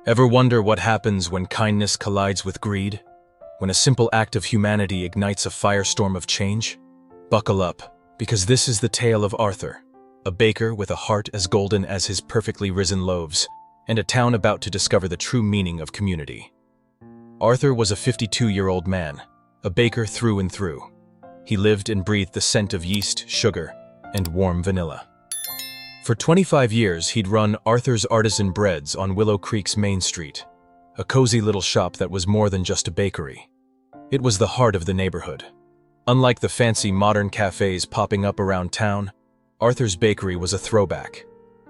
Ever wonder what happens when kindness collides with greed? When a simple act of humanity ignites a firestorm of change? Buckle up, because this is the tale of Arthur, a baker with a heart as golden as his perfectly risen loaves, and a town about to discover the true meaning of community. Arthur was a 52-year-old man, a baker through and through. He lived and breathed the scent of yeast, sugar, and warm vanilla. For 25 years, he'd run Arthur's Artisan Breads on Willow Creek's Main Street, a cozy little shop that was more than just a bakery. It was the heart of the neighborhood. Unlike the fancy modern cafes popping up around town, Arthur's bakery was a throwback.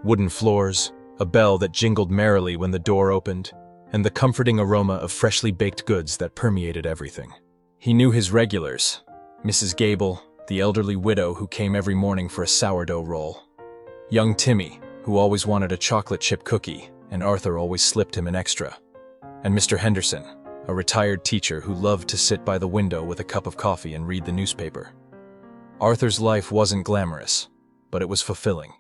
Wooden floors, a bell that jingled merrily when the door opened, and the comforting aroma of freshly baked goods that permeated everything. He knew his regulars, Mrs. Gable, the elderly widow who came every morning for a sourdough roll. Young Timmy, who always wanted a chocolate chip cookie, and Arthur always slipped him an extra. And Mr. Henderson, a retired teacher who loved to sit by the window with a cup of coffee and read the newspaper. Arthur's life wasn't glamorous, but it was fulfilling.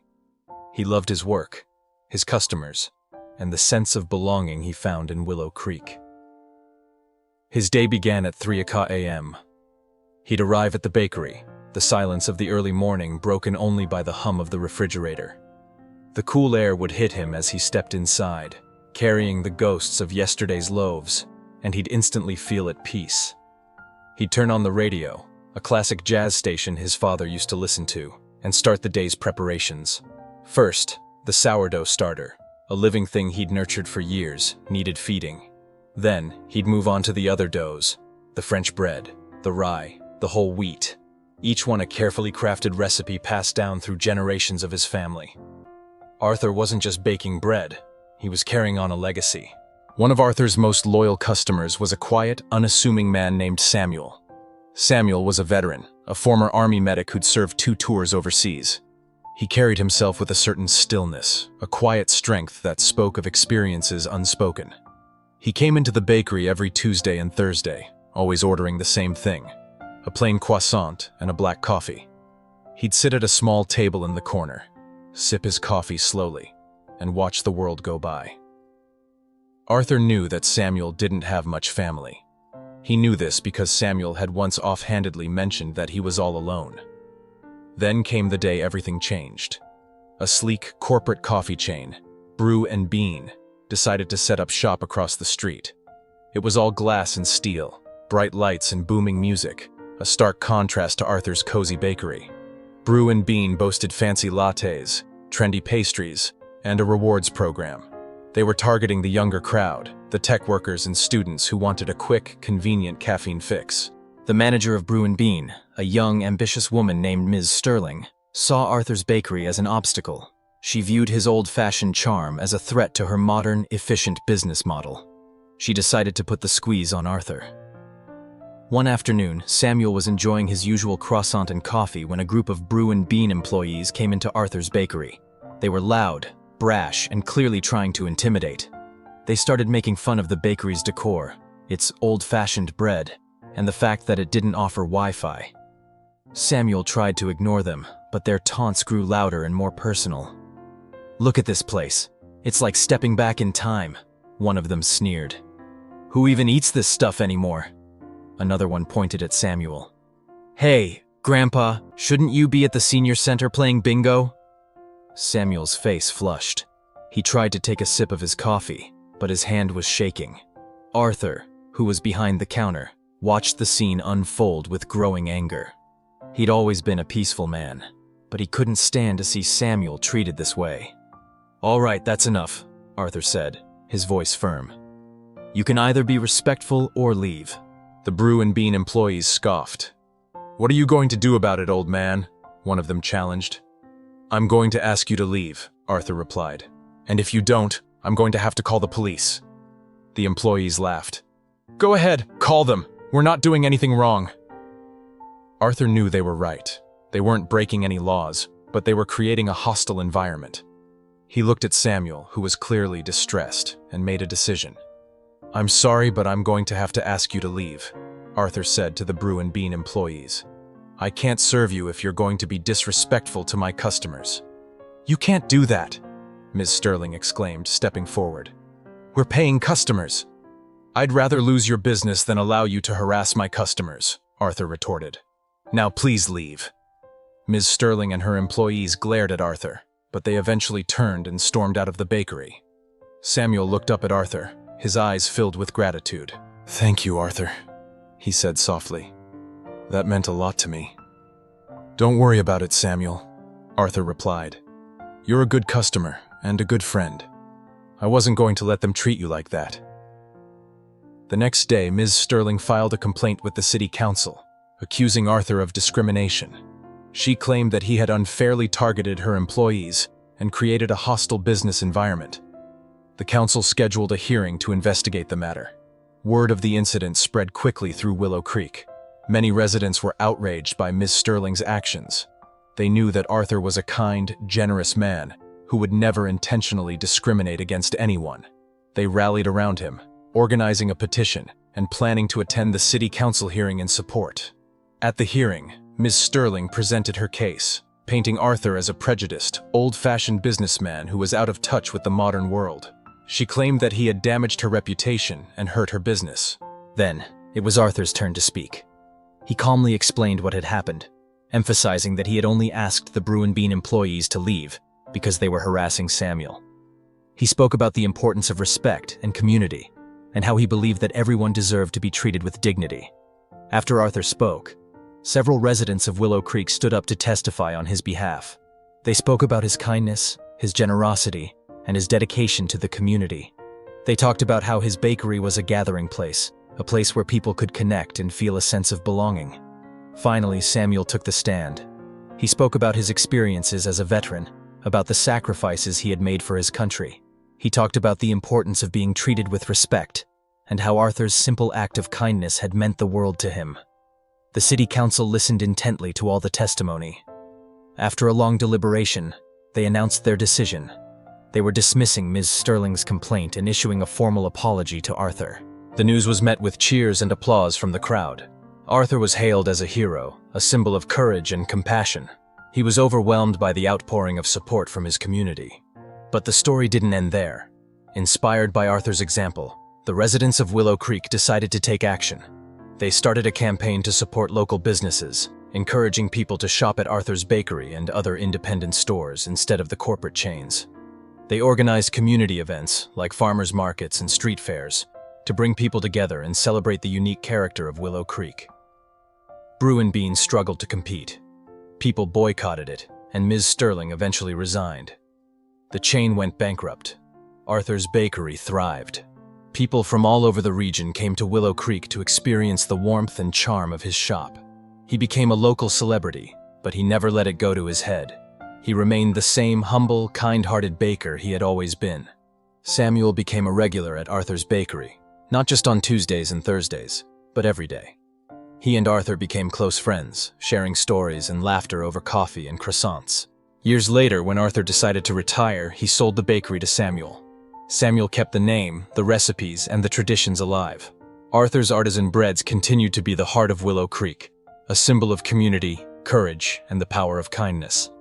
He loved his work, his customers, and the sense of belonging he found in Willow Creek. His day began at 3 a.m. He'd arrive at the bakery, the silence of the early morning broken only by the hum of the refrigerator. The cool air would hit him as he stepped inside, carrying the ghosts of yesterday's loaves, and he'd instantly feel at peace. He'd turn on the radio, a classic jazz station his father used to listen to, and start the day's preparations. First, the sourdough starter, a living thing he'd nurtured for years, needed feeding. Then, he'd move on to the other doughs, the French bread, the rye, the whole wheat, each one a carefully crafted recipe passed down through generations of his family. Arthur wasn't just baking bread, he was carrying on a legacy. One of Arthur's most loyal customers was a quiet, unassuming man named Samuel. Samuel was a veteran, a former army medic who'd served 2 tours overseas. He carried himself with a certain stillness, a quiet strength that spoke of experiences unspoken. He came into the bakery every Tuesday and Thursday, always ordering the same thing, a plain croissant and a black coffee. He'd sit at a small table in the corner, sip his coffee slowly, and watch the world go by. Arthur knew that Samuel didn't have much family. He knew this because Samuel had once offhandedly mentioned that he was all alone. Then came the day everything changed. A sleek corporate coffee chain, Brew and Bean, decided to set up shop across the street. It was all glass and steel, bright lights and booming music, a stark contrast to Arthur's cozy bakery. Brew and Bean boasted fancy lattes, trendy pastries, and a rewards program. They were targeting the younger crowd, the tech workers and students who wanted a quick, convenient caffeine fix. The manager of Brew and Bean, a young, ambitious woman named Ms. Sterling, saw Arthur's bakery as an obstacle. She viewed his old-fashioned charm as a threat to her modern, efficient business model. She decided to put the squeeze on Arthur. One afternoon, Samuel was enjoying his usual croissant and coffee when a group of Brew and Bean employees came into Arthur's bakery. They were loud, brash, and clearly trying to intimidate. They started making fun of the bakery's decor, its old-fashioned bread, and the fact that it didn't offer Wi-Fi. Samuel tried to ignore them, but their taunts grew louder and more personal. "Look at this place. It's like stepping back in time," one of them sneered. "Who even eats this stuff anymore?" Another one pointed at Samuel. "Hey, Grandpa, shouldn't you be at the senior center playing bingo?" Samuel's face flushed. He tried to take a sip of his coffee, but his hand was shaking. Arthur, who was behind the counter, watched the scene unfold with growing anger. He'd always been a peaceful man, but he couldn't stand to see Samuel treated this way. "All right, that's enough," Arthur said, his voice firm. "You can either be respectful or leave." The Brew and Bean employees scoffed. "What are you going to do about it, old man?" one of them challenged. "I'm going to ask you to leave," Arthur replied. "And if you don't, I'm going to have to call the police." The employees laughed. "Go ahead, call them. We're not doing anything wrong." Arthur knew they were right. They weren't breaking any laws, but they were creating a hostile environment. He looked at Samuel, who was clearly distressed, and made a decision. "I'm sorry, but I'm going to have to ask you to leave," Arthur said to the Brew and Bean employees. "I can't serve you if you're going to be disrespectful to my customers." "You can't do that," Ms. Sterling exclaimed, stepping forward. We're paying customers." "I'd rather lose your business than allow you to harass my customers," Arthur retorted. "Now please leave." Ms. Sterling and her employees glared at Arthur, but they eventually turned and stormed out of the bakery. Samuel looked up at Arthur, his eyes filled with gratitude. "Thank you, Arthur," he said softly. "That meant a lot to me." "Don't worry about it, Samuel," Arthur replied. "You're a good customer and a good friend. I wasn't going to let them treat you like that." The next day, Ms. Sterling filed a complaint with the city council, accusing Arthur of discrimination. She claimed that he had unfairly targeted her employees and created a hostile business environment. The council scheduled a hearing to investigate the matter. Word of the incident spread quickly through Willow Creek. Many residents were outraged by Ms. Sterling's actions. They knew that Arthur was a kind, generous man who would never intentionally discriminate against anyone. They rallied around him, organizing a petition and planning to attend the city council hearing in support. At the hearing, Ms. Sterling presented her case, painting Arthur as a prejudiced, old-fashioned businessman who was out of touch with the modern world. She claimed that he had damaged her reputation and hurt her business. Then, it was Arthur's turn to speak. He calmly explained what had happened, emphasizing that he had only asked the Brew and Bean employees to leave because they were harassing Samuel. He spoke about the importance of respect and community, and how he believed that everyone deserved to be treated with dignity. After Arthur spoke, several residents of Willow Creek stood up to testify on his behalf. They spoke about his kindness, his generosity, and his dedication to the community. They talked about how his bakery was a gathering place, a place where people could connect and feel a sense of belonging. Finally, Samuel took the stand. He spoke about his experiences as a veteran, about the sacrifices he had made for his country. He talked about the importance of being treated with respect, and how Arthur's simple act of kindness had meant the world to him. The city council listened intently to all the testimony. After a long deliberation, they announced their decision. They were dismissing Ms. Sterling's complaint and issuing a formal apology to Arthur. The news was met with cheers and applause from the crowd. Arthur was hailed as a hero, a symbol of courage and compassion. He was overwhelmed by the outpouring of support from his community. But the story didn't end there. Inspired by Arthur's example, the residents of Willow Creek decided to take action. They started a campaign to support local businesses, encouraging people to shop at Arthur's bakery and other independent stores instead of the corporate chains. They organized community events, like farmers markets and street fairs, to bring people together and celebrate the unique character of Willow Creek. Brew and Bean struggled to compete. People boycotted it, and Ms. Sterling eventually resigned. The chain went bankrupt. Arthur's bakery thrived. People from all over the region came to Willow Creek to experience the warmth and charm of his shop. He became a local celebrity, but he never let it go to his head. He remained the same humble, kind-hearted baker he had always been. Samuel became a regular at Arthur's bakery, not just on Tuesdays and Thursdays, but every day. He and Arthur became close friends, sharing stories and laughter over coffee and croissants. Years later, when Arthur decided to retire, he sold the bakery to Samuel. Samuel kept the name, the recipes, and the traditions alive. Arthur's artisan breads continued to be the heart of Willow Creek, a symbol of community, courage, and the power of kindness.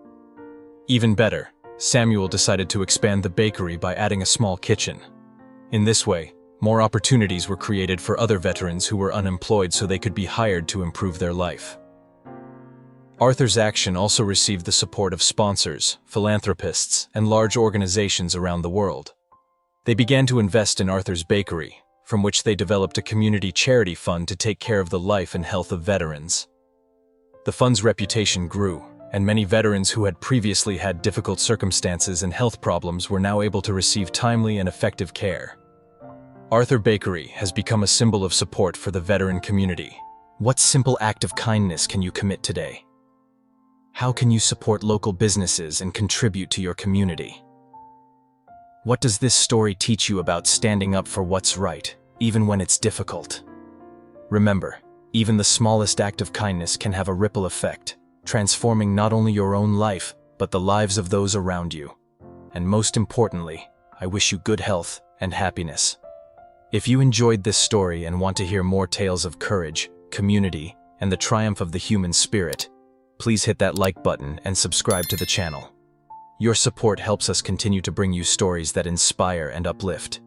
Even better, Samuel decided to expand the bakery by adding a small kitchen. In this way, more opportunities were created for other veterans who were unemployed so they could be hired to improve their life. Arthur's action also received the support of sponsors, philanthropists, and large organizations around the world. They began to invest in Arthur's bakery, from which they developed a community charity fund to take care of the life and health of veterans. The fund's reputation grew, and many veterans who had previously had difficult circumstances and health problems were now able to receive timely and effective care. Arthur Bakery has become a symbol of support for the veteran community. What simple act of kindness can you commit today? How can you support local businesses and contribute to your community? What does this story teach you about standing up for what's right, even when it's difficult? Remember, even the smallest act of kindness can have a ripple effect, transforming not only your own life, but the lives of those around you. And most importantly, I wish you good health and happiness. If you enjoyed this story and want to hear more tales of courage, community, and the triumph of the human spirit, please hit that like button and subscribe to the channel. Your support helps us continue to bring you stories that inspire and uplift.